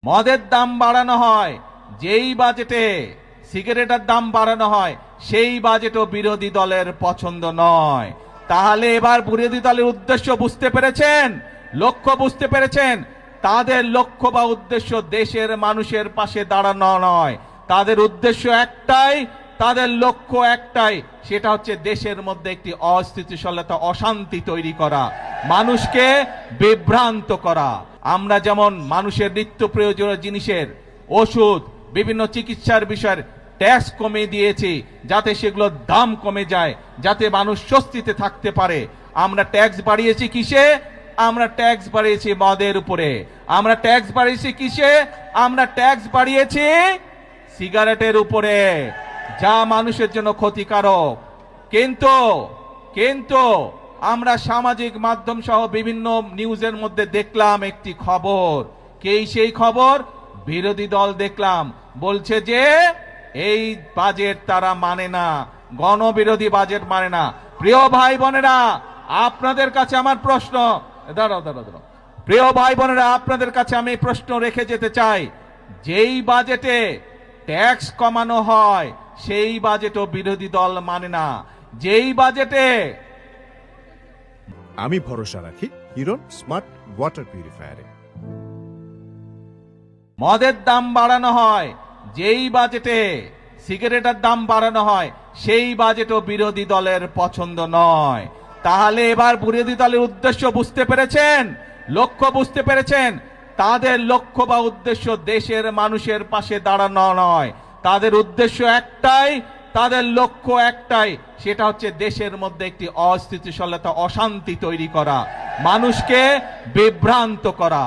মদের দাম বাড়ানো হয়, যেই বাজেটে সিগারেটের দাম বাড়ানো হয় সেই বাজেটও বিরোধী দলের পছন্দ নয়। তাহলে এবার বিরোধী দলের উদ্দেশ্য বুঝতে পেরেছেন, লক্ষ্য বুঝতে পেরেছেন। তাদের লক্ষ্য বা উদ্দেশ্য দেশের মানুষের পাশে দাঁড়ানো নয়, তাদের উদ্দেশ্য একটাই, তাদের লক্ষ্য একটাই, সেটা হচ্ছে দেশের মধ্যে একটি অস্থিতিশীলতা, অশান্তি তৈরি করা, মানুষকে বিভ্রান্ত করা। আমরা যেমন মানুষের নিত্য প্রয়োজনীয় জিনিসের, ওষুধ, বিভিন্ন চিকিৎসার বিষয়ের ট্যাক্স কমিয়ে দিয়েছি যাতে সেগুলোর দাম কমে যায়, যাতে মানুষ স্বস্তিতে থাকতে পারে। আমরা ট্যাক্স বাড়িয়েছি কিসে? আমরা ট্যাক্স বাড়িয়েছি মদের উপরে। আমরা ট্যাক্স বাড়িয়েছি কিসে? আমরা ট্যাক্স বাড়িয়েছি সিগারেটের উপরে, যা মানুষের জন্য ক্ষতিকারক। কিন্তু আমরা সামাজিক মাধ্যম সহ বিভিন্ন নিউজের মধ্যে দেখলাম একটি খবর। সেই খবর? বিরোধী দল দেখলাম বলছে যে এই বাজেট তারা মানে না, গণবিরোধী বাজেট মানে না। প্রিয় ভাই বোনেরা, আপনাদের কাছে আমার প্রশ্ন, দাঁড়াও, প্রিয় ভাই বোনেরা, আপনাদের কাছে আমি প্রশ্ন রেখে যেতে চাই, যেই বাজেটে ট্যাক্স কমানো হয় সেই বাজেটও বিরোধী দল মানে না। যেই বাজেটে আমি ভরসা রাখি হিরন স্মার্ট ওয়াটার পিউরিফায়ারে। মদের দাম বাড়ানো হয়, যেই বাজেটে সিগারেটের দাম বাড়ানো হয় সেই বাজেটও বিরোধী দলের পছন্দ নয়। তাহলে এবার বিরোধী দলের উদ্দেশ্য বুঝতে পেরেছেন, লক্ষ্য বুঝতে পেরেছেন। তাদের লক্ষ্য বা উদ্দেশ্য দেশের মানুষের পাশে দাঁড়ানো নয়, তাদের উদ্দেশ্য একটাই, তাদের লক্ষ্য একটাই, সেটা হচ্ছে দেশের মধ্যে একটি অস্থিতিশীলতা, অশান্তি তৈরি করা, মানুষকে বিভ্রান্ত করা।